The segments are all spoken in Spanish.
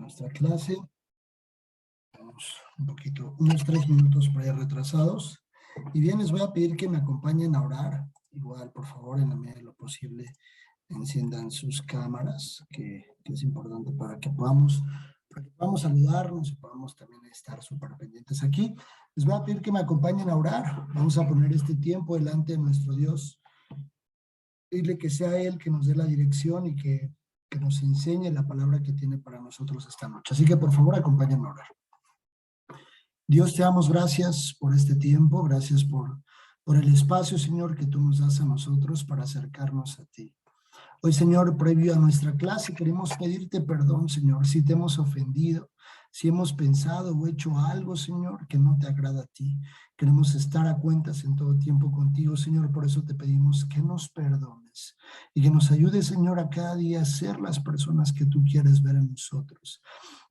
nuestra clase. Vamos un poquito, unos 3 minutos por ahí retrasados. Y bien, les voy a pedir que me acompañen a orar. Igual, por favor, en la medida de lo posible, enciendan sus cámaras, que es importante para que podamos saludarnos y podamos también estar súper pendientes aquí. Les voy a pedir que me acompañen a orar. Vamos a poner este tiempo delante de nuestro Dios. Dile que sea Él que nos dé la dirección y que nos enseñe la palabra que tiene para nosotros esta noche. Así que por favor acompáñenme a orar. Dios, te damos gracias por este tiempo, gracias por el espacio, Señor, que tú nos das a nosotros para acercarnos a ti. Hoy, Señor, previo a nuestra clase, queremos pedirte perdón, Señor, si te hemos ofendido, si hemos pensado o hecho algo, Señor, que no te agrada a ti. Queremos estar a cuentas en todo tiempo contigo, Señor, por eso te pedimos que nos perdones y que nos ayudes, Señor, a cada día a ser las personas que tú quieres ver en nosotros.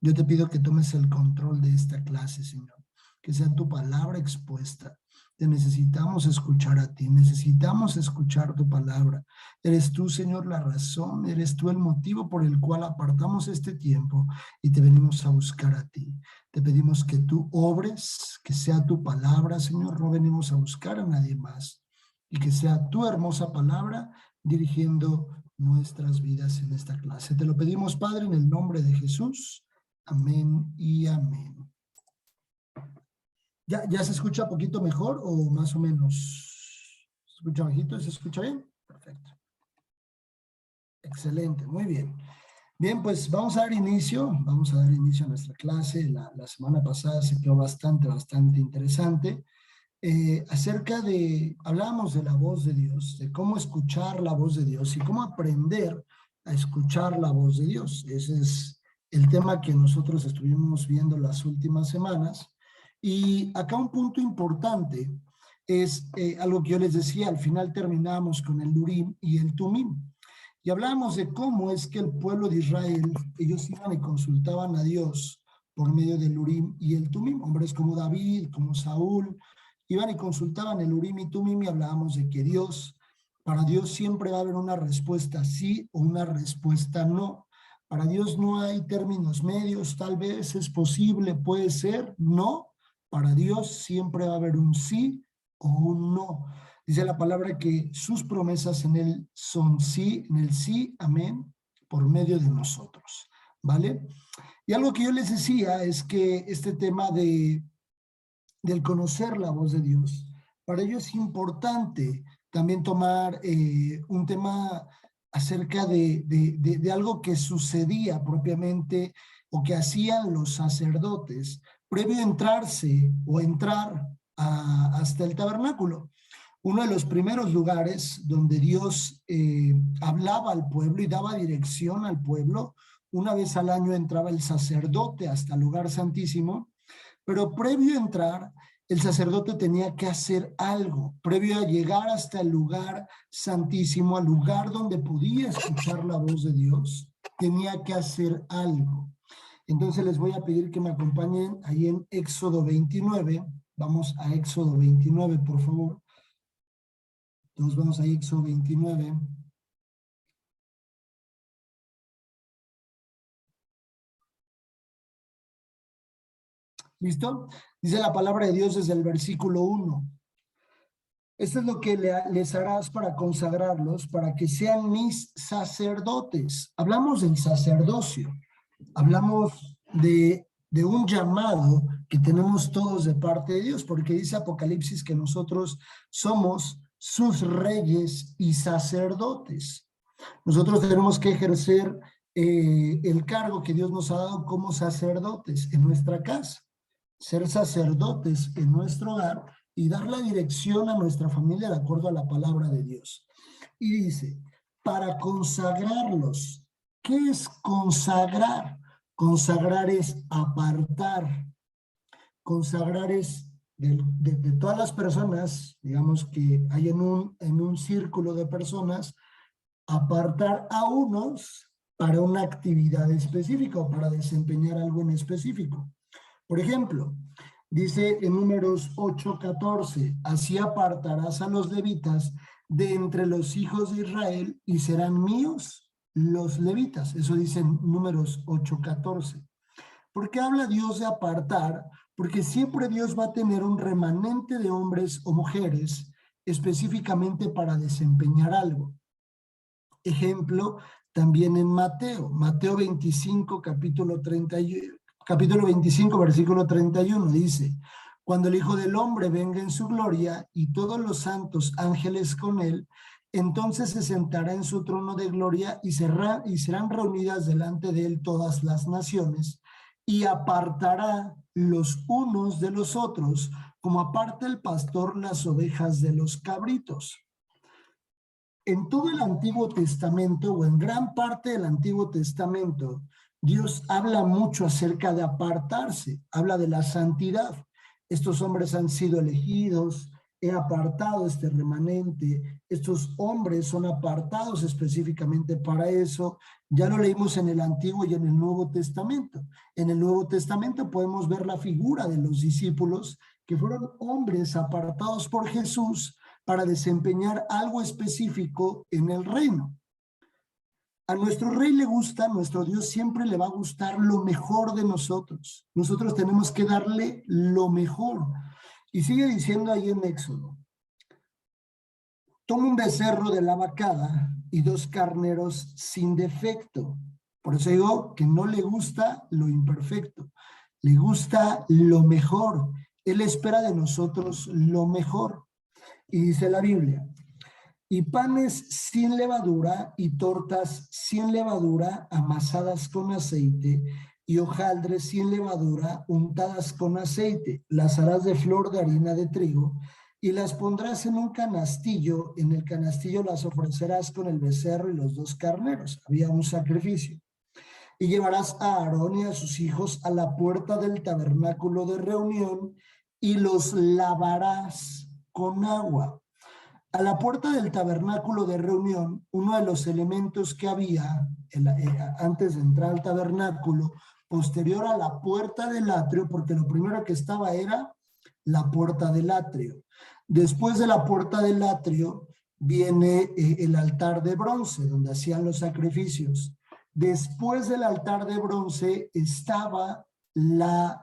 Yo te pido que tomes el control de esta clase, Señor, que sea tu palabra expuesta. Te necesitamos escuchar a ti, necesitamos escuchar tu palabra. Eres tú, Señor, la razón, eres tú el motivo por el cual apartamos este tiempo y te venimos a buscar a ti. Te pedimos que tú obres, que sea tu palabra, Señor, no venimos a buscar a nadie más. Y que sea tu hermosa palabra dirigiendo nuestras vidas en esta clase. Te lo pedimos, Padre, en el nombre de Jesús. Amén y amén. ¿Ya se escucha un poquito mejor o más o menos? ¿Se escucha bajito? ¿Se escucha bien? Perfecto. Excelente, muy bien. Bien, pues vamos a dar inicio a nuestra clase. La semana pasada se quedó bastante interesante. Hablábamos de la voz de Dios, de cómo escuchar la voz de Dios y cómo aprender a escuchar la voz de Dios. Ese es el tema que nosotros estuvimos viendo las últimas semanas. Y acá un punto importante es algo que yo les decía, al final terminamos con el Urim y el Tumim. Y hablábamos de cómo es que el pueblo de Israel, ellos iban y consultaban a Dios por medio del Urim y el Tumim. Hombres como David, como Saúl, iban y consultaban el Urim y Tumim y hablábamos de que para Dios siempre va a haber una respuesta sí o una respuesta no. Para Dios no hay términos medios, tal vez es posible, puede ser, no. Para Dios siempre va a haber un sí o un no. Dice la palabra que sus promesas en Él son sí, en el sí, amén, por medio de nosotros, ¿vale? Y algo que yo les decía es que este tema del conocer la voz de Dios, para ello es importante también tomar un tema acerca de algo que sucedía propiamente o que hacían los sacerdotes previo a entrar hasta el tabernáculo. Uno de los primeros lugares donde Dios hablaba al pueblo y daba dirección al pueblo, una vez al año entraba el sacerdote hasta el lugar santísimo, pero previo a entrar, el sacerdote tenía que hacer algo, previo a llegar hasta el lugar santísimo, al lugar donde podía escuchar la voz de Dios, tenía que hacer algo. Entonces les voy a pedir que me acompañen ahí en Éxodo 29. Vamos a Éxodo 29, por favor. Entonces vamos a Éxodo 29. ¿Listo? Dice la palabra de Dios desde el versículo 1. Esto es lo que les harás para consagrarlos, para que sean mis sacerdotes. Hablamos del sacerdocio. Hablamos de un llamado que tenemos todos de parte de Dios, porque dice Apocalipsis que nosotros somos sus reyes y sacerdotes. Nosotros tenemos que ejercer el cargo que Dios nos ha dado como sacerdotes en nuestra casa, ser sacerdotes en nuestro hogar y dar la dirección a nuestra familia de acuerdo a la palabra de Dios. Y dice, para consagrarlos. ¿Qué es consagrar? Consagrar es apartar. Consagrar es de todas las personas, digamos que hay en un círculo de personas, apartar a unos para una actividad específica o para desempeñar algo en específico. Por ejemplo, dice en Números 8:14, así apartarás a los levitas de entre los hijos de Israel y serán míos los levitas. Eso dice en Números 8:14. ¿Por qué habla Dios de apartar? Porque siempre Dios va a tener un remanente de hombres o mujeres específicamente para desempeñar algo. Ejemplo, también en Mateo 25, capítulo 25, versículo 31, dice: cuando el Hijo del Hombre venga en su gloria y todos los santos ángeles con él, entonces se sentará en su trono de gloria y serán reunidas delante de él todas las naciones, y apartará los unos de los otros, como aparta el pastor las ovejas de los cabritos. En todo el Antiguo Testamento, o en gran parte del Antiguo Testamento, Dios habla mucho acerca de apartarse, habla de la santidad. Estos hombres han sido elegidos, he apartado este remanente, estos hombres son apartados específicamente para eso. Ya lo leímos en el Antiguo y en el Nuevo Testamento. En el Nuevo Testamento podemos ver la figura de los discípulos, que fueron hombres apartados por Jesús para desempeñar algo específico en el reino. A nuestro rey le gusta, a nuestro Dios siempre le va a gustar lo mejor de nosotros. Nosotros tenemos que darle lo mejor. Y sigue diciendo ahí en Éxodo: toma un becerro de la vacada y 2 carneros sin defecto. Por eso digo que no le gusta lo imperfecto, le gusta lo mejor. Él espera de nosotros lo mejor. Y dice la Biblia: y panes sin levadura y tortas sin levadura amasadas con aceite, y hojaldres sin levadura untadas con aceite. Las harás de flor de harina de trigo y las pondrás en un canastillo. En el canastillo las ofrecerás con el becerro y los 2 carneros. Había un sacrificio. Y llevarás a Aarón y a sus hijos a la puerta del tabernáculo de reunión y los lavarás con agua. A la puerta del tabernáculo de reunión, uno de los elementos que había antes de entrar al tabernáculo, posterior a la puerta del atrio, porque lo primero que estaba era la puerta del atrio. Después de la puerta del atrio viene el altar de bronce, donde hacían los sacrificios. Después del altar de bronce estaba la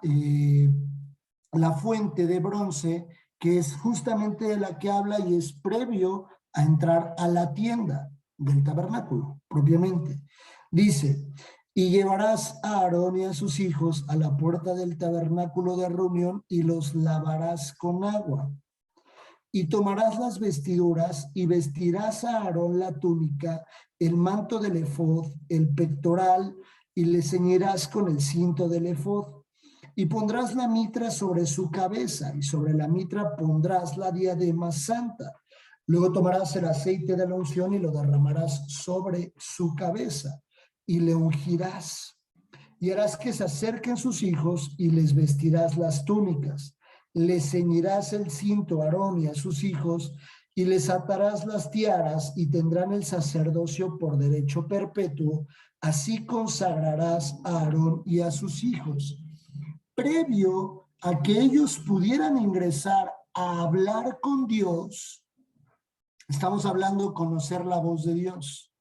fuente de bronce, que es justamente de la que habla y es previo a entrar a la tienda del tabernáculo, propiamente. Dice: y llevarás a Aarón y a sus hijos a la puerta del tabernáculo de reunión y los lavarás con agua. Y tomarás las vestiduras y vestirás a Aarón la túnica, el manto del efod, el pectoral, y le ceñirás con el cinto del efod. Y pondrás la mitra sobre su cabeza, y sobre la mitra pondrás la diadema santa. Luego tomarás el aceite de la unción y lo derramarás sobre su cabeza, y le ungirás. Y harás que se acerquen sus hijos, y les vestirás las túnicas. Les ceñirás el cinto a Aarón y a sus hijos, y les atarás las tiaras, y tendrán el sacerdocio por derecho perpetuo. Así consagrarás a Aarón y a sus hijos. Previo a que ellos pudieran ingresar a hablar con Dios, estamos hablando de conocer la voz de Dios,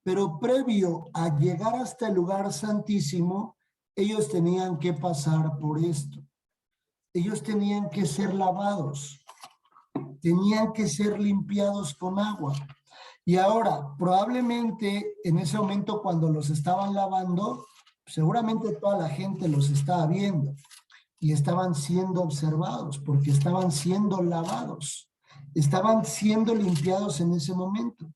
pero previo a llegar hasta el lugar santísimo, ellos tenían que pasar por esto. Ellos tenían que ser lavados, tenían que ser limpiados con agua. Y ahora, probablemente en ese momento cuando los estaban lavando, seguramente toda la gente los estaba viendo y estaban siendo observados porque estaban siendo lavados, estaban siendo limpiados en ese momento.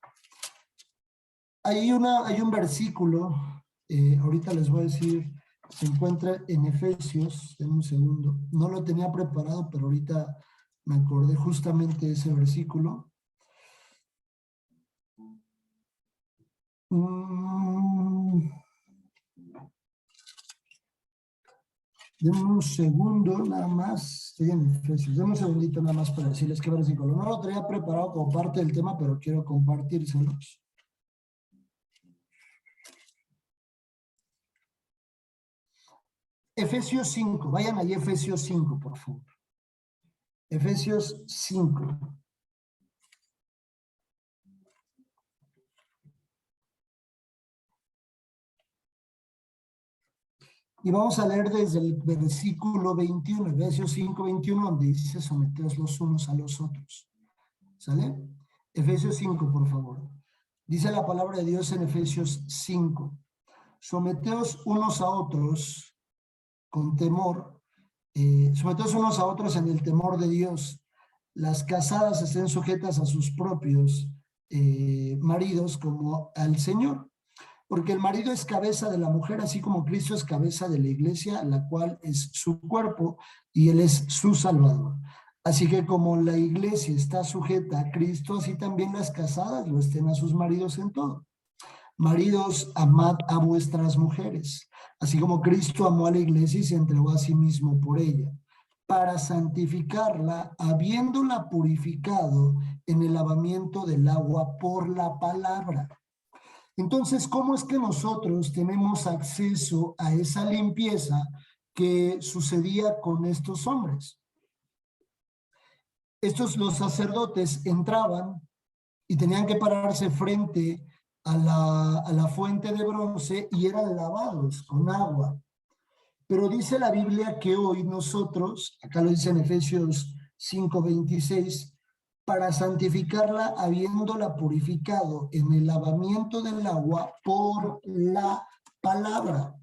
Hay un versículo, ahorita les voy a decir, se encuentra en Efesios, en un segundo, no lo tenía preparado, pero ahorita me acordé justamente de ese versículo. Denme un segundo nada más, estoy en Efesios, denme un segundito nada más para decirles qué versículo. No lo tenía preparado como parte del tema, pero quiero compartírselos. Efesios 5, vayan allí Efesios 5, por favor. Efesios 5. Y vamos a leer desde el versículo 21, Efesios 5, 21, donde dice, someteos los unos a los otros. ¿Sale? Efesios 5, por favor. Dice la palabra de Dios en Efesios 5. Someteos unos a otros con temor. Someteos unos a otros en el temor de Dios. Las casadas estén sujetas a sus propios maridos como al Señor. Porque el marido es cabeza de la mujer, así como Cristo es cabeza de la iglesia, la cual es su cuerpo y él es su salvador. Así que como la iglesia está sujeta a Cristo, así también las casadas lo estén a sus maridos en todo. Maridos, amad a vuestras mujeres, así como Cristo amó a la iglesia y se entregó a sí mismo por ella, para santificarla, habiéndola purificado en el lavamiento del agua por la palabra. Entonces, ¿cómo es que nosotros tenemos acceso a esa limpieza que sucedía con estos hombres? Los sacerdotes entraban y tenían que pararse frente a la fuente de bronce y eran lavados con agua. Pero dice la Biblia que hoy nosotros, acá lo dice en Efesios 5:26, para santificarla habiéndola purificado en el lavamiento del agua por la palabra.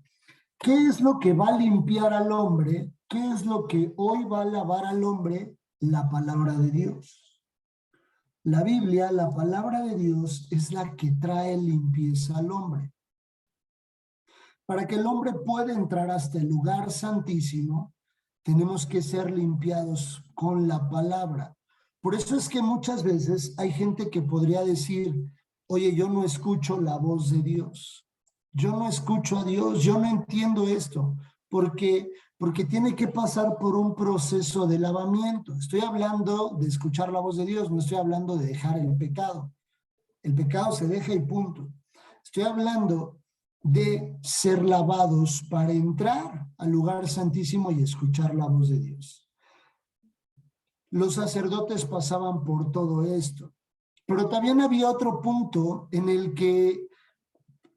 ¿Qué es lo que va a limpiar al hombre? ¿Qué es lo que hoy va a lavar al hombre? La palabra de Dios. La Biblia, la palabra de Dios, es la que trae limpieza al hombre. Para que el hombre pueda entrar hasta el lugar santísimo, tenemos que ser limpiados con la palabra. Por eso es que muchas veces hay gente que podría decir, oye, yo no escucho la voz de Dios. Yo no escucho a Dios, yo no entiendo esto, porque tiene que pasar por un proceso de lavamiento. Estoy hablando de escuchar la voz de Dios, no estoy hablando de dejar el pecado. El pecado se deja y punto. Estoy hablando de ser lavados para entrar al lugar santísimo y escuchar la voz de Dios. Los sacerdotes pasaban por todo esto, pero también había otro punto en el que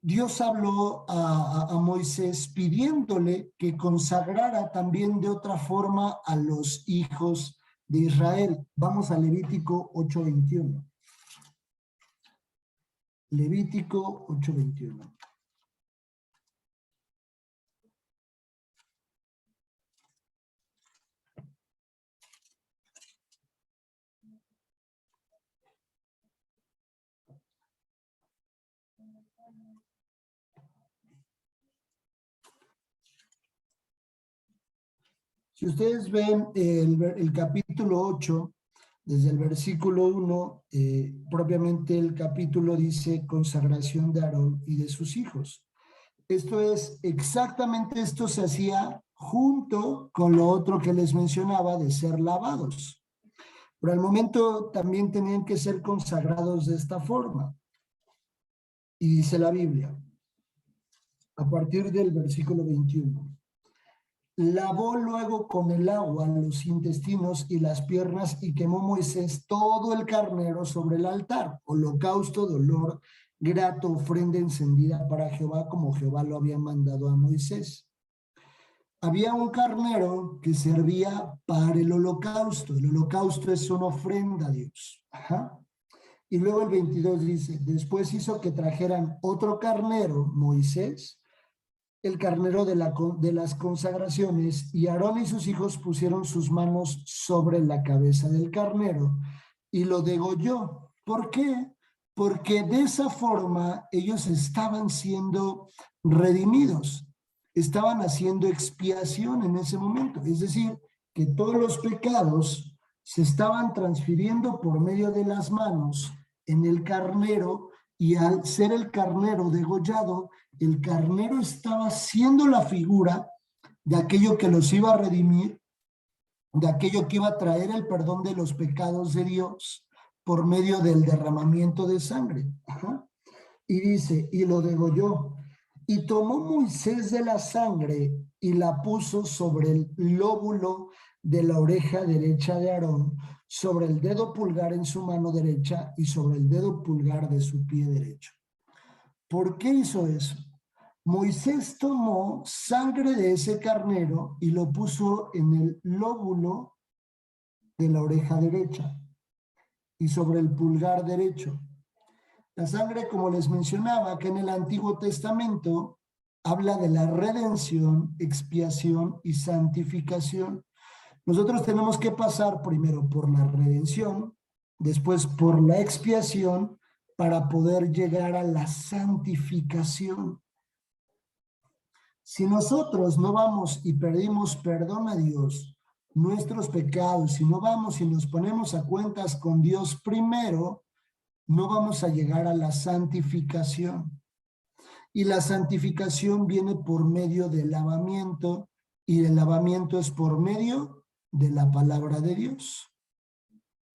Dios habló a Moisés pidiéndole que consagrara también de otra forma a los hijos de Israel. Vamos a Levítico 8:21. Levítico 8:21. Si ustedes ven el capítulo 8, desde el versículo 1, propiamente el capítulo dice consagración de Aarón y de sus hijos. Esto es, exactamente esto se hacía junto con lo otro que les mencionaba de ser lavados. Pero al momento también tenían que ser consagrados de esta forma. Y dice la Biblia, a partir del versículo 21. Lavó luego con el agua los intestinos y las piernas y quemó Moisés todo el carnero sobre el altar, holocausto de olor grato, ofrenda encendida para Jehová, como Jehová lo había mandado a Moisés. Había un carnero que servía para el holocausto. El holocausto es una ofrenda a Dios. Ajá. Y luego el 22 dice, después hizo que trajeran otro carnero, Moisés, el carnero de las consagraciones, y Aarón y sus hijos pusieron sus manos sobre la cabeza del carnero y lo degolló. ¿Por qué? Porque de esa forma ellos estaban siendo redimidos, estaban haciendo expiación en ese momento, es decir, que todos los pecados se estaban transfiriendo por medio de las manos en el carnero, y al ser el carnero degollado, el carnero estaba siendo la figura de aquello que los iba a redimir, de aquello que iba a traer el perdón de los pecados de Dios por medio del derramamiento de sangre. Ajá. Y dice, y lo degolló. Y tomó Moisés de la sangre y la puso sobre el lóbulo de la oreja derecha de Aarón, sobre el dedo pulgar en su mano derecha y sobre el dedo pulgar de su pie derecho. ¿Por qué hizo eso? Moisés tomó sangre de ese carnero y lo puso en el lóbulo de la oreja derecha y sobre el pulgar derecho. La sangre, como les mencionaba, que en el Antiguo Testamento habla de la redención, expiación y santificación. Nosotros tenemos que pasar primero por la redención, después por la expiación, para poder llegar a la santificación. Si nosotros no vamos y pedimos perdón a Dios, nuestros pecados, si no vamos y nos ponemos a cuentas con Dios primero, no vamos a llegar a la santificación. Y la santificación viene por medio del lavamiento, y el lavamiento es por medio de la palabra de Dios.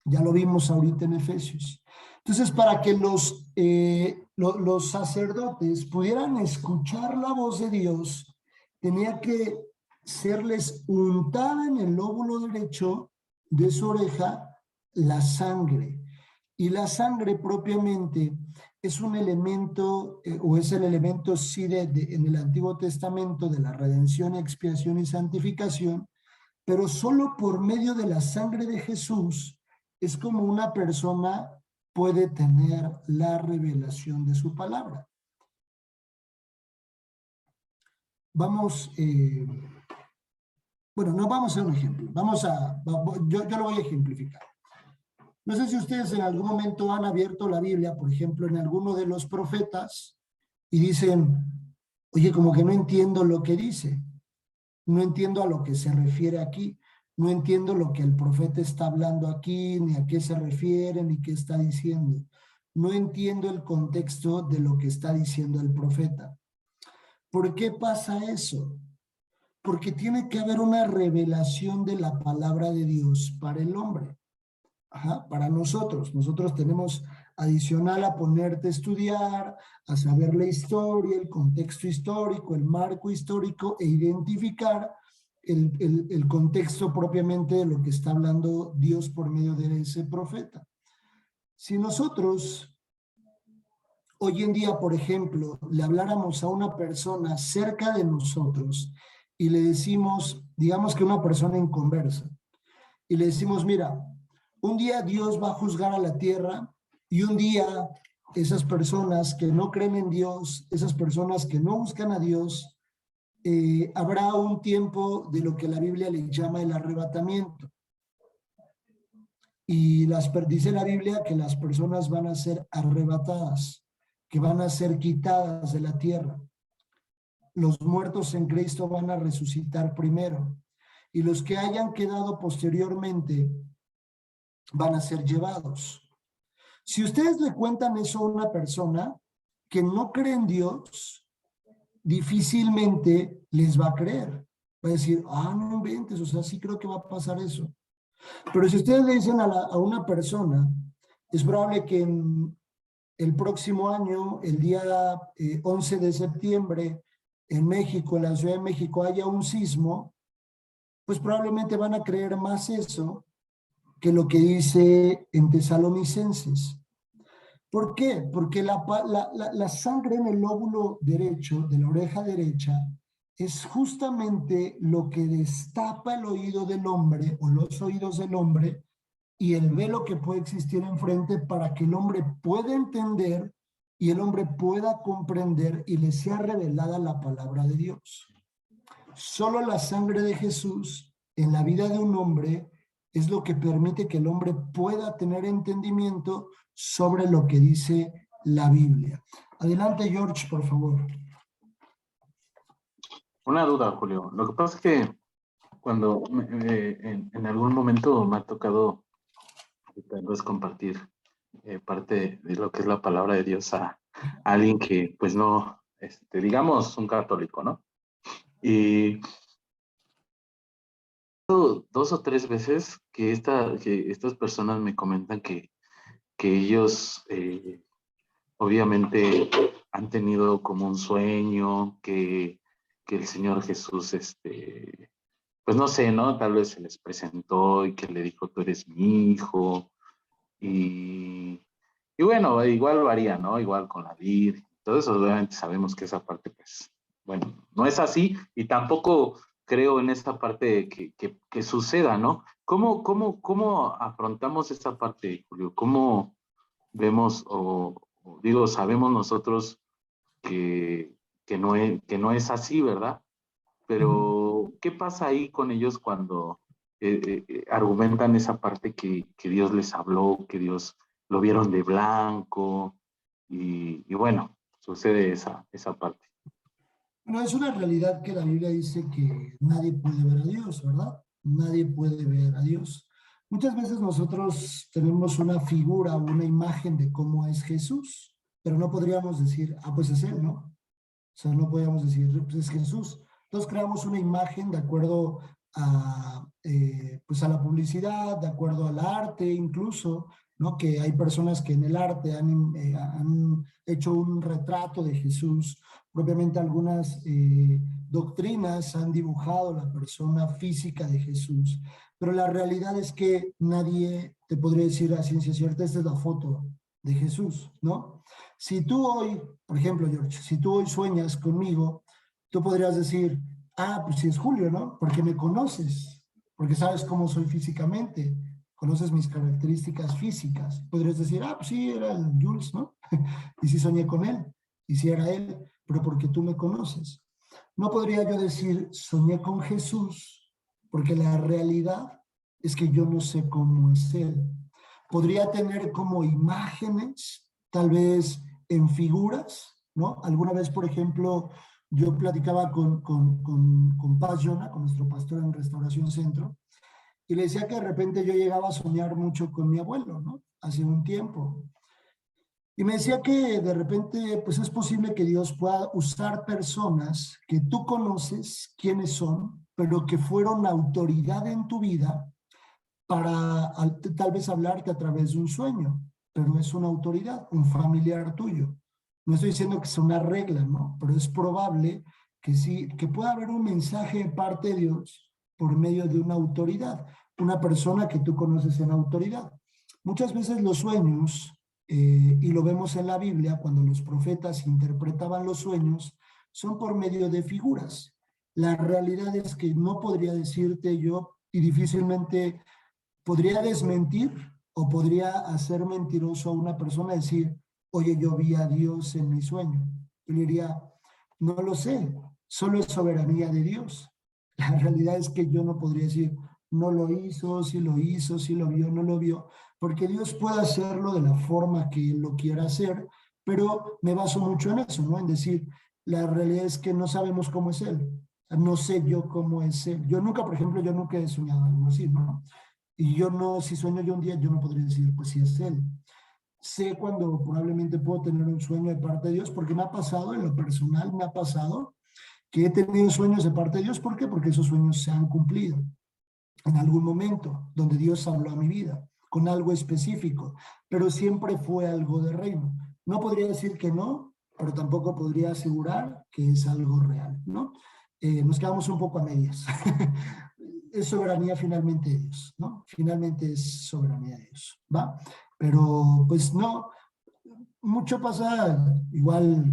Ya lo vimos ahorita en Efesios. Entonces, para que los sacerdotes pudieran escuchar la voz de Dios, tenía que serles untada en el lóbulo derecho de su oreja la sangre. Y la sangre propiamente es un elemento, o es el elemento sí en el Antiguo Testamento de la redención, expiación y santificación, pero solo por medio de la sangre de Jesús es como una persona puede tener la revelación de su palabra. Vamos, bueno, no vamos a hacer un ejemplo. Yo lo voy a ejemplificar. No sé si ustedes en algún momento han abierto la Biblia, por ejemplo, en alguno de los profetas, y dicen, oye, como que no entiendo lo que dice, no entiendo a lo que se refiere aquí, no entiendo lo que el profeta está hablando aquí, ni a qué se refiere, ni qué está diciendo. No entiendo el contexto de lo que está diciendo el profeta. ¿Por qué pasa eso? Porque tiene que haber una revelación de la palabra de Dios para el hombre. Para nosotros. Nosotros tenemos adicional a ponerte a estudiar, a saber la historia, el contexto histórico, el marco histórico e identificar el contexto propiamente de lo que está hablando Dios por medio de ese profeta. Si nosotros hoy en día, por ejemplo, le habláramos a una persona cerca de nosotros y le decimos, digamos que una persona inconversa, y le decimos, mira, un día Dios va a juzgar a la tierra y un día esas personas que no creen en Dios, esas personas que no buscan a Dios, habrá un tiempo de lo que la Biblia le llama el arrebatamiento. Y dice la Biblia que las personas van a ser arrebatadas, que van a ser quitadas de la tierra. Los muertos en Cristo van a resucitar primero y los que hayan quedado posteriormente van a ser llevados. Si ustedes le cuentan eso a una persona que no cree en Dios, difícilmente les va a creer. Va a decir, no inventes, o sea, sí creo que va a pasar eso. Pero si ustedes le dicen a una persona, es probable que en el próximo año, el día 11 de septiembre, en México, en la Ciudad de México, haya un sismo, pues probablemente van a creer más eso que lo que dice en Tesalonicenses. ¿Por qué? Porque la sangre en el lóbulo derecho, de la oreja derecha, es justamente lo que destapa el oído del hombre o los oídos del hombre y el velo que puede existir enfrente para que el hombre pueda entender y el hombre pueda comprender y le sea revelada la palabra de Dios. Solo la sangre de Jesús en la vida de un hombre es lo que permite que el hombre pueda tener entendimiento sobre lo que dice la Biblia. Adelante, George, por favor. Una duda, Julio. Lo que pasa es que cuando en algún momento me ha tocado tal vez compartir parte de lo que es la palabra de Dios a alguien que pues no, digamos un católico, ¿no? Y dos o tres veces que estas personas me comentan que ellos obviamente han tenido como un sueño, que el Señor Jesús, pues no sé, ¿no? Tal vez se les presentó y que le dijo, tú eres mi hijo. Y bueno, igual varía, ¿no? Igual con la Virgen. Todo eso obviamente sabemos que esa parte pues bueno, no es así y tampoco creo en esta parte que suceda, ¿no? ¿Cómo afrontamos esta parte, Julio? ¿Cómo vemos o digo, sabemos nosotros que, que no es así, ¿verdad? Pero, ¿qué pasa ahí con ellos cuando argumentan esa parte que Dios les habló, que Dios lo vieron de blanco? Y bueno, sucede esa parte. Bueno, es una realidad que la Biblia dice que nadie puede ver a Dios, ¿verdad? Nadie puede ver a Dios. Muchas veces nosotros tenemos una figura o una imagen de cómo es Jesús, pero no podríamos decir, ah, pues es Él, ¿no? O sea, no podríamos decir, pues es Jesús. Entonces creamos una imagen de acuerdo a, pues a la publicidad, de acuerdo al arte incluso, ¿no? Que hay personas que en el arte han hecho un retrato de Jesús. Propiamente algunas doctrinas han dibujado la persona física de Jesús, pero la realidad es que nadie te podría decir a ciencia cierta, esta es la foto de Jesús, ¿no? Si tú hoy, por ejemplo, George, si tú hoy sueñas conmigo, tú podrías decir, ah, pues sí es Julio, ¿no? Porque me conoces, porque sabes cómo soy físicamente, conoces mis características físicas. Podrías decir, ah, pues sí, era el Jules, ¿no? Y sí soñé con él, y sí era él, pero porque tú me conoces. No podría yo decir, soñé con Jesús, porque la realidad es que yo no sé cómo es él. Podría tener como imágenes, tal vez en figuras, ¿no? Alguna vez, por ejemplo, yo platicaba con Paz Yona, con nuestro pastor en Restauración Centro, y le decía que de repente yo llegaba a soñar mucho con mi abuelo, ¿no? Hace un tiempo. Y me decía que de repente, pues es posible que Dios pueda usar personas que tú conoces quiénes son, pero que fueron autoridad en tu vida para tal vez hablarte a través de un sueño, pero es una autoridad, un familiar tuyo. No estoy diciendo que sea una regla, ¿no? Pero es probable que sí, que pueda haber un mensaje de parte de Dios por medio de una autoridad, una persona que tú conoces en autoridad. Muchas veces los sueños, y lo vemos en la Biblia, cuando los profetas interpretaban los sueños, son por medio de figuras. La realidad es que no podría decirte yo, y difícilmente podría desmentir o podría hacer mentiroso a una persona, decir, oye, yo vi a Dios en mi sueño. Yo le diría, no lo sé, solo es soberanía de Dios. La realidad es que yo no podría decir, no lo hizo, si lo vio, no lo vio, porque Dios puede hacerlo de la forma que Él lo quiera hacer, pero me baso mucho en eso, ¿no? En decir, la realidad es que no sabemos cómo es Él. No sé yo cómo es Él. Yo nunca, por ejemplo, yo nunca he soñado algo así, ¿no? Y yo no, si sueño yo un día, yo no podría decir, pues sí es Él. Sé cuando probablemente puedo tener un sueño de parte de Dios, porque me ha pasado, en lo personal me ha pasado, que he tenido sueños de parte de Dios. ¿Por qué? Porque esos sueños se han cumplido en algún momento, donde Dios habló a mi vida, con algo específico, pero siempre fue algo de reino. No podría decir que no, pero tampoco podría asegurar que es algo real, ¿no? Nos quedamos un poco a medias. Es soberanía finalmente de Dios, ¿no? Finalmente es soberanía de Dios, ¿va? Pero pues no, mucho pasa, igual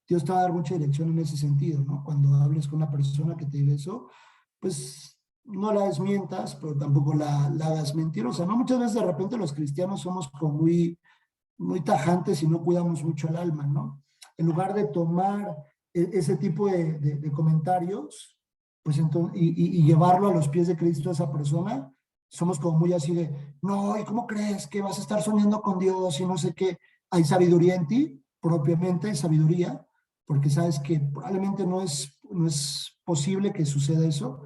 Dios te va a dar mucha dirección en ese sentido, ¿no? Cuando hables con una persona que te diga eso, pues no la desmientas, pero tampoco la hagas mentirosa, ¿no? Muchas veces de repente los cristianos somos como muy tajantes y no cuidamos mucho el alma, ¿no? En lugar de tomar ese tipo de comentarios, pues entonces, y llevarlo a los pies de Cristo a esa persona, somos como muy así de, no, ¿y cómo crees que vas a estar soñando con Dios y no sé qué? Hay sabiduría en ti, propiamente hay sabiduría, porque sabes que probablemente no es posible que suceda eso,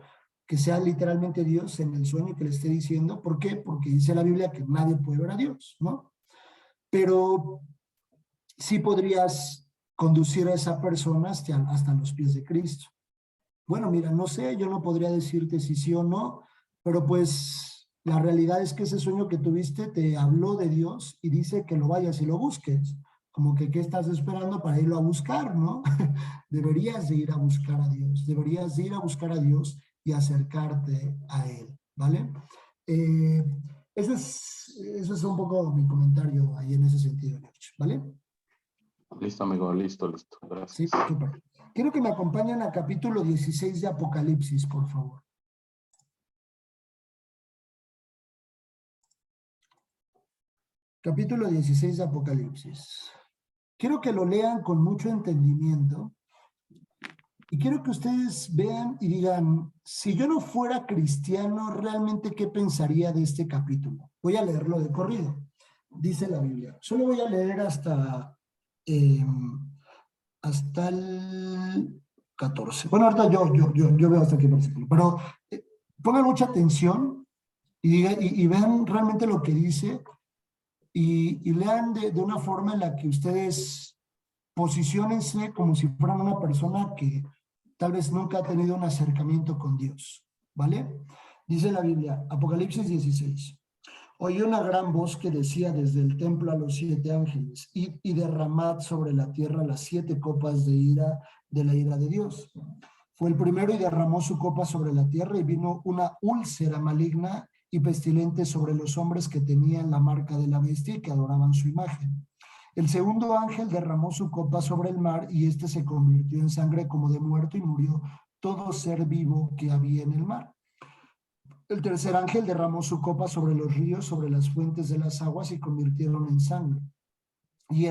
que sea literalmente Dios en el sueño que le esté diciendo. ¿Por qué? Porque dice la Biblia que nadie puede ver a Dios, ¿no? Pero sí podrías conducir a esa persona hasta los pies de Cristo. Bueno, mira, no sé, yo no podría decirte si sí o no, pero pues la realidad es que ese sueño que tuviste te habló de Dios y dice que lo vayas y lo busques. Como que, ¿qué estás esperando para irlo a buscar, no? Deberías de ir a buscar a Dios, deberías de ir a buscar a Dios y acercarte a Él, ¿vale? Eh, ese es un poco mi comentario ahí en ese sentido, George, ¿vale? Listo, amigo, listo, listo. Sí, Gracias. súper. Quiero que me acompañen a capítulo 16 de Apocalipsis, por favor. Capítulo 16 de Apocalipsis. Quiero que lo lean con mucho entendimiento y quiero que ustedes vean y digan, si yo no fuera cristiano, ¿realmente qué pensaría de este capítulo? Voy a leerlo de corrido. Dice la Biblia. Solo voy a leer hasta el 14. Bueno, ahorita yo veo hasta aquí el versículo, pero pongan mucha atención y vean realmente lo que dice y lean de una forma en la que ustedes posiciónense como si fueran una persona que tal vez nunca ha tenido un acercamiento con Dios, ¿vale? Dice la Biblia, Apocalipsis 16. Oí una gran voz que decía desde el templo a los 7 ángeles, y derramad sobre la tierra las 7 copas de la ira de Dios. Fue el primero y derramó su copa sobre la tierra y vino una úlcera maligna y pestilente sobre los hombres que tenían la marca de la bestia y que adoraban su imagen. El segundo ángel derramó su copa sobre el mar y éste se convirtió en sangre como de muerto y murió todo ser vivo que había en el mar. El tercer ángel derramó su copa sobre los ríos, sobre las fuentes de las aguas y convirtieron en sangre. Y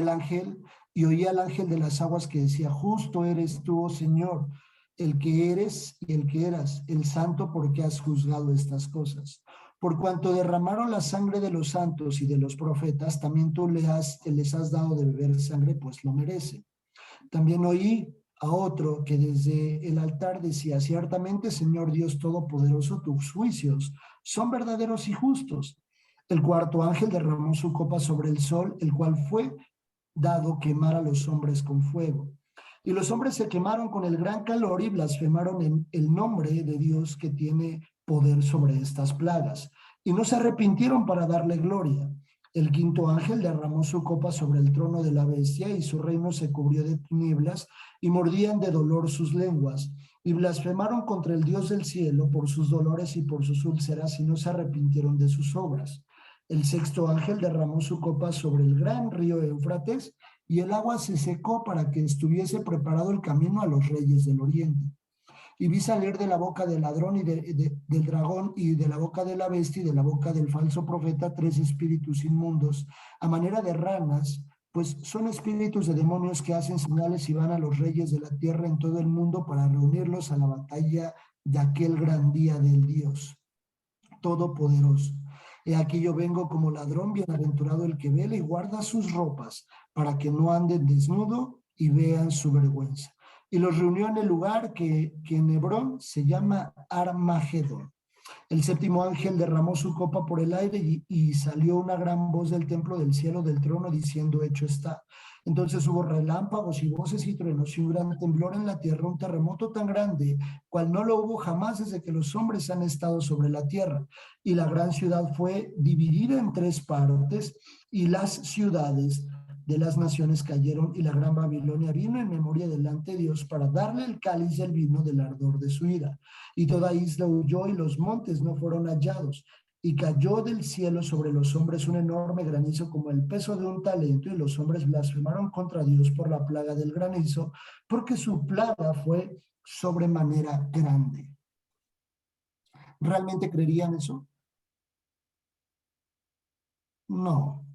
oí al ángel de las aguas que decía, justo eres tú, oh Señor, el que eres y el que eras, el santo, porque has juzgado estas cosas. Por cuanto derramaron la sangre de los santos y de los profetas, también tú les has dado de beber sangre, pues lo merecen. También oí a otro que desde el altar decía, ciertamente, Señor Dios Todopoderoso, tus juicios son verdaderos y justos. El cuarto ángel derramó su copa sobre el sol, el cual fue dado quemar a los hombres con fuego. Y los hombres se quemaron con el gran calor y blasfemaron en el nombre de Dios que tiene poder sobre estas plagas. Y no se arrepintieron para darle gloria. El quinto ángel derramó su copa sobre el trono de la bestia y su reino se cubrió de tinieblas y mordían de dolor sus lenguas. Y blasfemaron contra el Dios del cielo por sus dolores y por sus úlceras y no se arrepintieron de sus obras. El sexto ángel derramó su copa sobre el gran río Éufrates y el agua se secó para que estuviese preparado el camino a los reyes del oriente. Y vi salir de la boca del ladrón y del dragón y de la boca de la bestia y de la boca del falso profeta 3 espíritus inmundos a manera de ranas, pues son espíritus de demonios que hacen señales y van a los reyes de la tierra en todo el mundo para reunirlos a la batalla de aquel gran día del Dios Todopoderoso. He aquí yo vengo como ladrón, bienaventurado el que vela y guarda sus ropas, para que no anden desnudo y vean su vergüenza. Y los reunió en el lugar que en Hebrón se llama Armagedón. El séptimo ángel derramó su copa por el aire y salió una gran voz del templo del cielo del trono diciendo, hecho está. Entonces hubo relámpagos y voces y truenos y un gran temblor en la tierra, un terremoto tan grande, cual no lo hubo jamás desde que los hombres han estado sobre la tierra. Y la gran ciudad fue dividida en 3 partes y las ciudades de las naciones cayeron y la gran Babilonia vino en memoria delante de Dios para darle el cáliz del vino del ardor de su ira. Y toda isla huyó y los montes no fueron hallados. Y cayó del cielo sobre los hombres un enorme granizo como el peso de un talento y los hombres blasfemaron contra Dios por la plaga del granizo porque su plaga fue sobremanera grande. ¿Realmente creerían eso? No.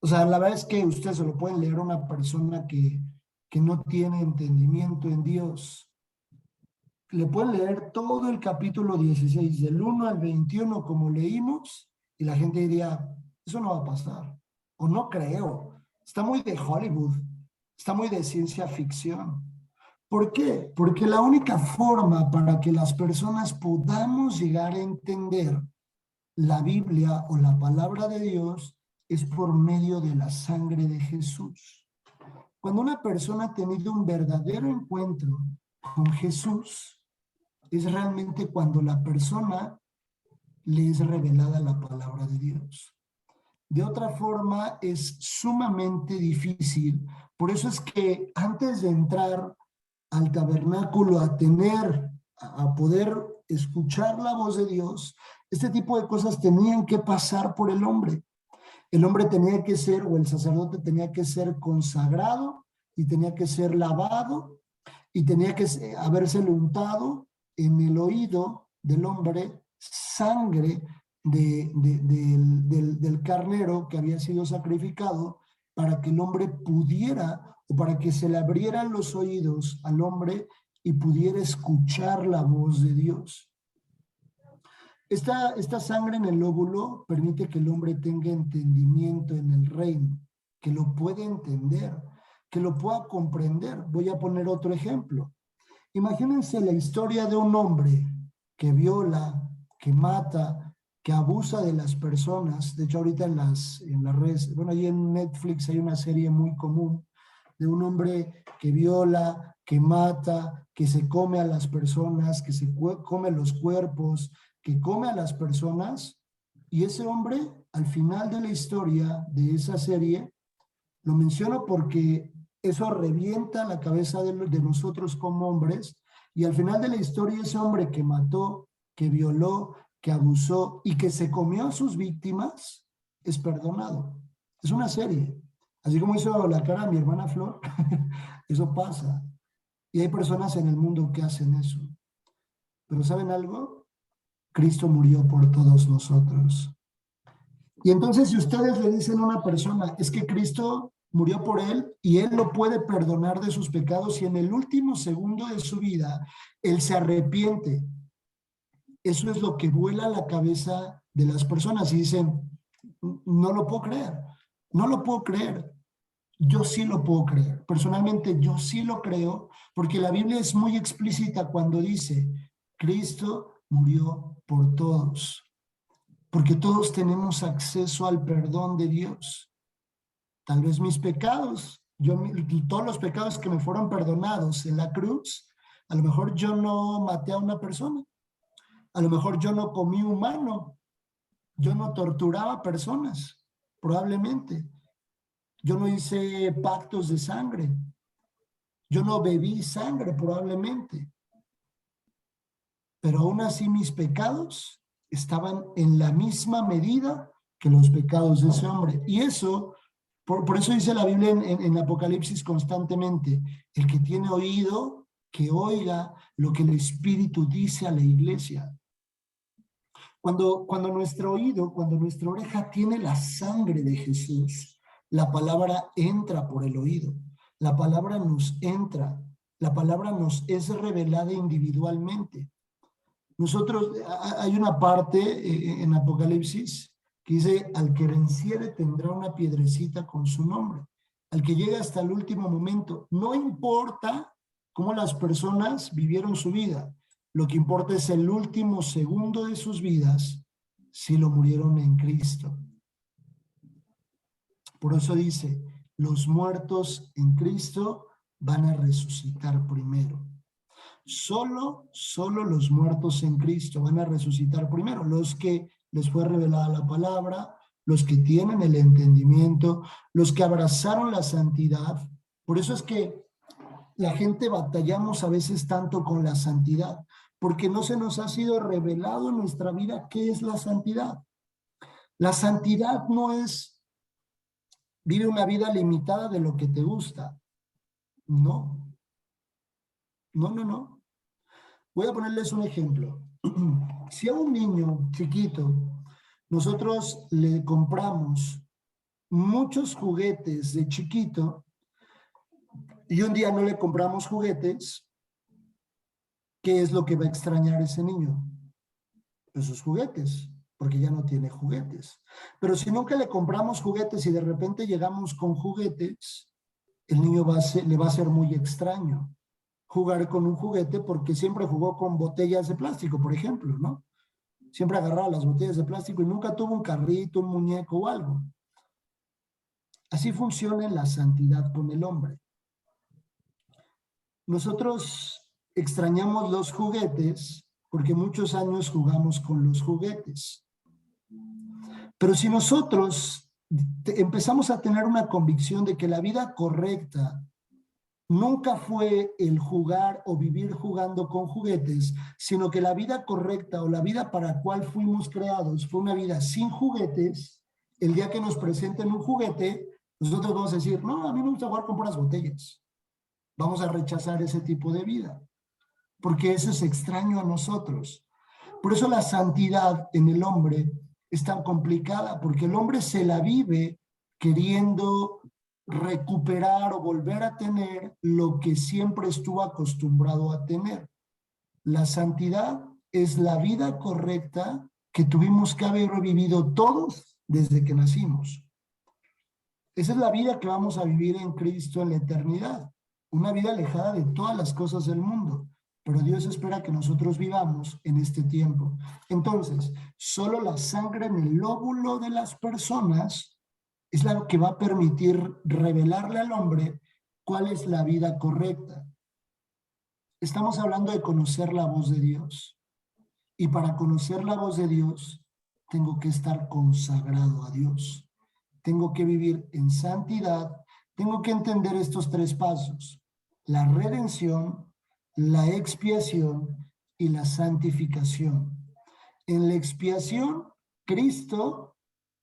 O sea, la verdad es que ustedes se lo pueden leer a una persona que no tiene entendimiento en Dios. Le pueden leer todo el capítulo 16, del 1 al 21, como leímos, y la gente diría, eso no va a pasar. O no creo. Está muy de Hollywood. Está muy de ciencia ficción. ¿Por qué? Porque la única forma para que las personas podamos llegar a entender la Biblia o la palabra de Dios es por medio de la sangre de Jesús. Cuando una persona ha tenido un verdadero encuentro con Jesús, es realmente cuando la persona le es revelada la palabra de Dios. De otra forma, es sumamente difícil. Por eso es que antes de entrar al tabernáculo a poder escuchar la voz de Dios, este tipo de cosas tenían que pasar por el hombre. El hombre tenía que ser, o el sacerdote tenía que ser consagrado y tenía que ser lavado y tenía que habérsele untado en el oído del hombre sangre del carnero que había sido sacrificado para que el hombre pudiera, o para que se le abrieran los oídos al hombre y pudiera escuchar la voz de Dios. Esta sangre en el lóbulo permite que el hombre tenga entendimiento en el reino, que lo pueda entender, que lo pueda comprender. Voy a poner otro ejemplo. Imagínense la historia de un hombre que viola, que mata, que abusa de las personas. De hecho, ahorita en las redes, bueno, ahí en Netflix hay una serie muy común de un hombre que viola, que mata, que se come a las personas, que se come los cuerpos, que come a las personas, y ese hombre, al final de la historia de esa serie, lo menciono porque eso revienta la cabeza de nosotros como hombres, y al final de la historia ese hombre que mató, que violó, que abusó y que se comió a sus víctimas, es perdonado. Es una serie. Así como hizo la cara a mi hermana Flor, eso pasa. Y hay personas en el mundo que hacen eso. Pero ¿saben algo? Cristo murió por todos nosotros. Y entonces si ustedes le dicen a una persona, es que Cristo murió por él y él lo puede perdonar de sus pecados, y en el último segundo de su vida, él se arrepiente. Eso es lo que vuela a la cabeza de las personas y dicen, no lo puedo creer, no lo puedo creer. Yo sí lo puedo creer. Personalmente yo sí lo creo, porque la Biblia es muy explícita cuando dice, Cristo murió por todos, porque todos tenemos acceso al perdón de Dios. Tal vez mis pecados, todos los pecados que me fueron perdonados en la cruz, a lo mejor yo no maté a una persona, a lo mejor yo no comí humano, yo no torturaba personas, probablemente. Yo no hice pactos de sangre, yo no bebí sangre, probablemente. Pero aún así mis pecados estaban en la misma medida que los pecados de ese hombre. Y eso, por eso dice la Biblia en Apocalipsis constantemente, el que tiene oído, que oiga lo que el Espíritu dice a la iglesia. Cuando nuestro oído, cuando nuestra oreja tiene la sangre de Jesús, la palabra entra por el oído, la palabra nos entra, la palabra nos es revelada individualmente. Nosotros, hay una parte en Apocalipsis que dice, al que venciere tendrá una piedrecita con su nombre. Al que llegue hasta el último momento, no importa cómo las personas vivieron su vida, lo que importa es el último segundo de sus vidas, si lo murieron en Cristo. Por eso dice, los muertos en Cristo van a resucitar primero. Solo los muertos en Cristo van a resucitar primero, los que les fue revelada la palabra, los que tienen el entendimiento, los que abrazaron la santidad. Por eso es que la gente batallamos a veces tanto con la santidad, porque no se nos ha sido revelado en nuestra vida qué es la santidad. La santidad no es vive una vida limitada de lo que te gusta. No. No. Voy a ponerles un ejemplo. Si a un niño chiquito nosotros le compramos muchos juguetes de chiquito y un día no le compramos juguetes, ¿qué es lo que va a extrañar ese niño? Pues sus juguetes, porque ya no tiene juguetes. Pero si nunca le compramos juguetes y de repente llegamos con juguetes, el niño le va a ser muy extraño jugar con un juguete, porque siempre jugó con botellas de plástico, por ejemplo, ¿no? Siempre agarraba las botellas de plástico y nunca tuvo un carrito, un muñeco o algo. Así funciona la santidad con el hombre. Nosotros extrañamos los juguetes porque muchos años jugamos con los juguetes. Pero si nosotros empezamos a tener una convicción de que la vida correcta nunca fue el jugar o vivir jugando con juguetes, sino que la vida correcta o la vida para la cual fuimos creados fue una vida sin juguetes, el día que nos presenten un juguete, nosotros vamos a decir, no, a mí me gusta jugar con puras botellas. Vamos a rechazar ese tipo de vida, porque eso es extraño a nosotros. Por eso la santidad en el hombre es tan complicada, porque el hombre se la vive queriendo recuperar o volver a tener lo que siempre estuvo acostumbrado a tener. La santidad es la vida correcta que tuvimos que haber vivido todos desde que nacimos. Esa es la vida que vamos a vivir en Cristo en la eternidad. Una vida alejada de todas las cosas del mundo. Pero Dios espera que nosotros vivamos en este tiempo. Entonces, solo la sangre en el lóbulo de las personas es la que va a permitir revelarle al hombre cuál es la vida correcta. Estamos hablando de conocer la voz de Dios. Y para conocer la voz de Dios, tengo que estar consagrado a Dios. Tengo que vivir en santidad. Tengo que entender estos 3 pasos: la redención, la expiación y la santificación. En la expiación, Cristo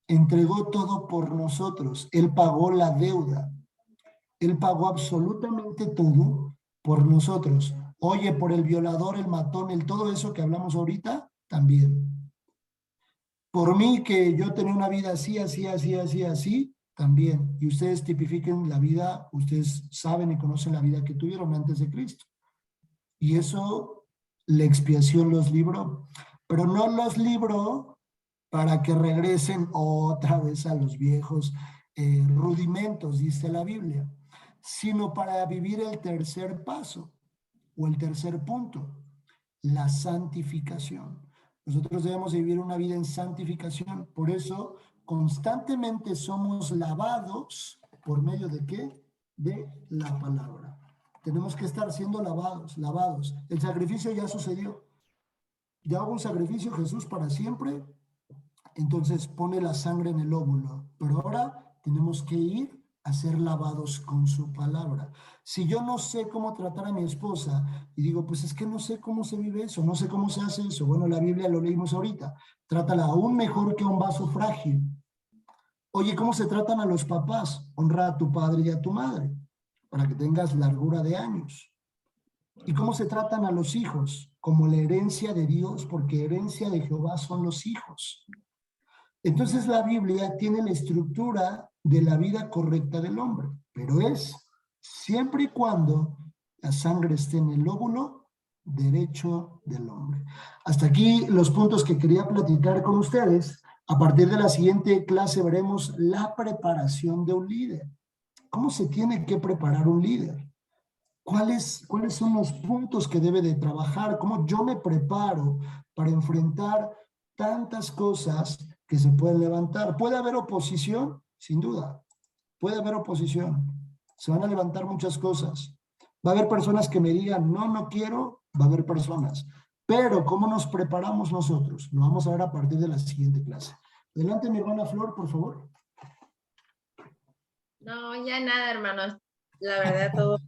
entregó todo por nosotros. Él pagó la deuda. Él pagó absolutamente todo por nosotros. Oye, por el violador, el matón, el todo eso que hablamos ahorita, también. Por mí, que yo tenía una vida así, también. Y ustedes tipifiquen la vida, ustedes saben y conocen la vida que tuvieron antes de Cristo. Y eso, la expiación los libró. Pero no los libró para que regresen otra vez a los viejos rudimentos, dice la Biblia, sino para vivir el tercer paso o el tercer punto, la santificación. Nosotros debemos vivir una vida en santificación. Por eso constantemente somos lavados por medio de ¿qué? De la palabra. Tenemos que estar siendo lavados. El sacrificio ya sucedió. Ya hubo un sacrificio, Jesús para siempre. Entonces pone la sangre en el óvulo. Pero ahora tenemos que ir a ser lavados con su palabra. Si yo no sé cómo tratar a mi esposa y digo, pues es que no sé cómo se vive eso, no sé cómo se hace eso. Bueno, la Biblia lo leímos ahorita. Trátala aún mejor que un vaso frágil. Oye, ¿cómo se tratan a los papás? Honra a tu padre y a tu madre para que tengas largura de años. ¿Y cómo se tratan a los hijos? Como la herencia de Dios, porque herencia de Jehová son los hijos. Entonces la Biblia tiene la estructura de la vida correcta del hombre, pero es siempre y cuando la sangre esté en el lóbulo derecho del hombre. Hasta aquí los puntos que quería platicar con ustedes. A partir de la siguiente clase veremos la preparación de un líder. ¿Cómo se tiene que preparar un líder? ¿Cuáles son los puntos que debe de trabajar? ¿Cómo yo me preparo para enfrentar tantas cosas que se pueden levantar? ¿Puede haber oposición? Sin duda. Puede haber oposición. Se van a levantar muchas cosas. Va a haber personas que me digan, no, no quiero. Va a haber personas. Pero, ¿cómo nos preparamos nosotros? Lo vamos a ver a partir de la siguiente clase. Adelante, mi hermana Flor, por favor. No, ya nada, hermanos. La verdad, todo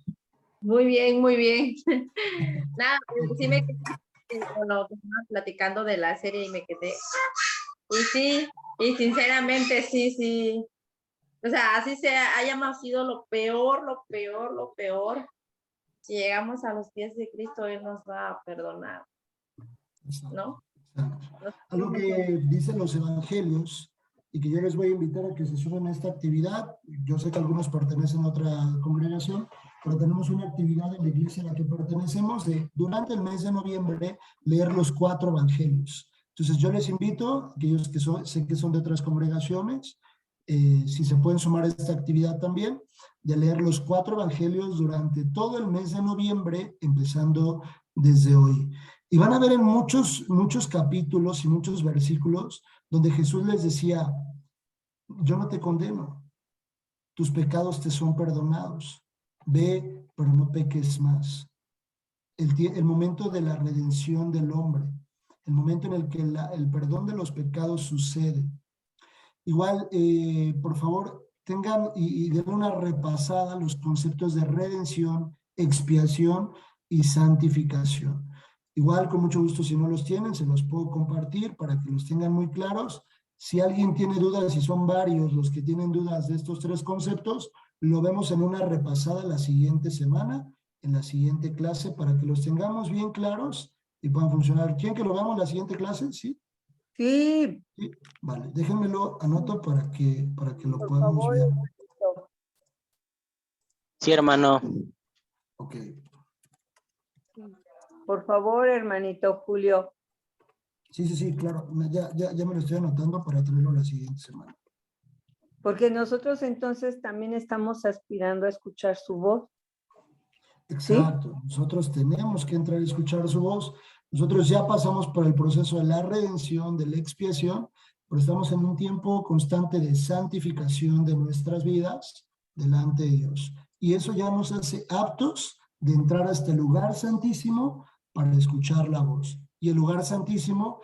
muy bien, muy bien. Nada, sí me quedé con lo que estaban platicando de la serie y me quedé. Y sí, y sinceramente, sí. O sea, así hayamos sido lo peor. Si llegamos a los pies de Cristo, Él nos va a perdonar, ¿no? Algo que dicen los evangelios y que yo les voy a invitar a que se sumen a esta actividad. Yo sé que algunos pertenecen a otra congregación, pero tenemos una actividad en la iglesia a la que pertenecemos de, durante el mes de noviembre, leer los 4 evangelios. Entonces yo les invito, aquellos que sé que son de otras congregaciones, si se pueden sumar a esta actividad también, de leer los 4 evangelios durante todo el mes de noviembre, empezando desde hoy. Y van a ver en muchos capítulos y muchos versículos donde Jesús les decía, yo no te condeno, tus pecados te son perdonados, ve, pero no peques más. El momento de la redención del hombre, el momento en el que el perdón de los pecados sucede. Igual, por favor, tengan y den una repasada a los conceptos de redención, expiación y santificación. Igual, con mucho gusto, si no los tienen, se los puedo compartir para que los tengan muy claros. Si alguien tiene dudas, si son varios los que tienen dudas de estos 3 conceptos, lo vemos en una repasada la siguiente semana en la siguiente clase para que los tengamos bien claros y puedan funcionar. ¿Quieren que lo veamos en la siguiente clase? ¿Sí? Sí, Sí. Vale, déjenmelo, anoto para que lo por podamos favor, ver. hermanito. Sí, hermano. Ok. Por favor, hermanito Julio. Sí, claro. Ya me lo estoy anotando para traerlo la siguiente semana. Porque nosotros entonces también estamos aspirando a escuchar su voz. Exacto. Nosotros tenemos que entrar a escuchar su voz. Nosotros ya pasamos por el proceso de la redención, de la expiación, pero estamos en un tiempo constante de santificación de nuestras vidas delante de Dios. Y eso ya nos hace aptos de entrar a este lugar santísimo para escuchar la voz. Y el lugar santísimo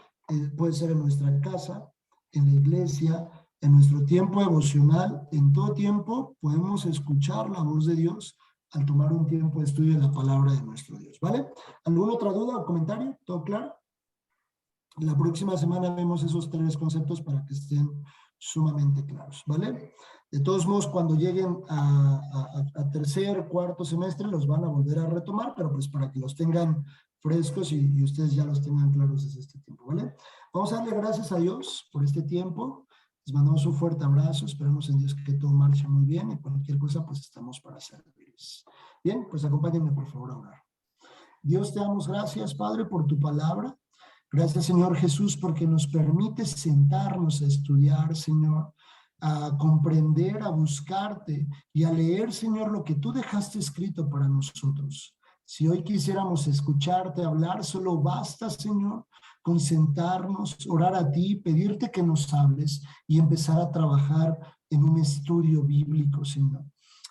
puede ser en nuestra casa, en la iglesia, en nuestro tiempo devocional. En todo tiempo podemos escuchar la voz de Dios al tomar un tiempo de estudio de la palabra de nuestro Dios, ¿vale? ¿Alguna otra duda o comentario? ¿Todo claro? La próxima semana vemos esos 3 conceptos para que estén sumamente claros, ¿vale? De todos modos, cuando lleguen a tercer, cuarto semestre, los van a volver a retomar, pero pues para que los tengan frescos y ustedes ya los tengan claros desde este tiempo, ¿vale? Vamos a darle gracias a Dios por este tiempo. Les mandamos un fuerte abrazo, esperamos en Dios que todo marche muy bien y cualquier cosa pues estamos para servirles. Bien, pues acompáñenme por favor a orar. Dios, te damos gracias, Padre, por tu palabra. Gracias, Señor Jesús, porque nos permites sentarnos a estudiar, Señor, a comprender, a buscarte y a leer, Señor, lo que tú dejaste escrito para nosotros. Si hoy quisiéramos escucharte hablar, solo basta, Señor, con sentarnos, orar a ti, pedirte que nos hables y empezar a trabajar en un estudio bíblico, Señor.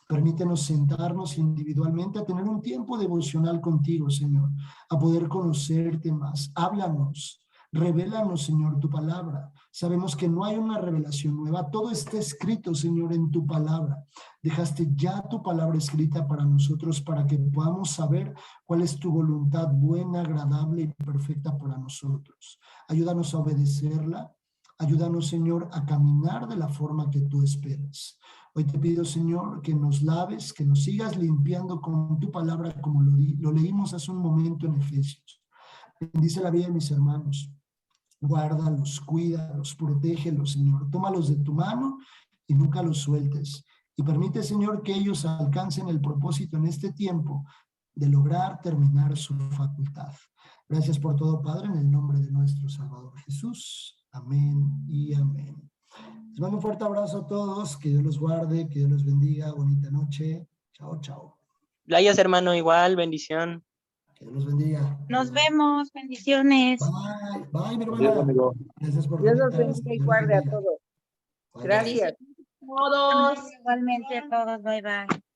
Permítenos sentarnos individualmente a tener un tiempo devocional contigo, Señor, a poder conocerte más. Háblanos, revélanos, Señor, tu palabra. Sabemos que no hay una revelación nueva. Todo está escrito, Señor, en tu palabra. Dejaste ya tu palabra escrita para nosotros para que podamos saber cuál es tu voluntad buena, agradable y perfecta para nosotros. Ayúdanos a obedecerla. Ayúdanos, Señor, a caminar de la forma que tú esperas. Hoy te pido, Señor, que nos laves, que nos sigas limpiando con tu palabra como lo leímos hace un momento en Efesios. Bendice la vida de mis hermanos. Guárdalos, cuídalos, protégelos, Señor. Tómalos de tu mano y nunca los sueltes. Y permite, Señor, que ellos alcancen el propósito en este tiempo de lograr terminar su facultad. Gracias por todo, Padre, en el nombre de nuestro Salvador Jesús. Amén y amén. Les mando un fuerte abrazo a todos. Que Dios los guarde, que Dios los bendiga. Bonita noche. Chao, chao. Gracias, hermano, igual, bendición. Que Dios los bendiga. Nos vemos, bendiciones. Bye, mi Adiós, hermana. amigo. Gracias por Dios los conectarse. bendiga y Dios los guarde a bendiga. todos. Bye, bye. Gracias. Todos. Igualmente a todos, bye bye.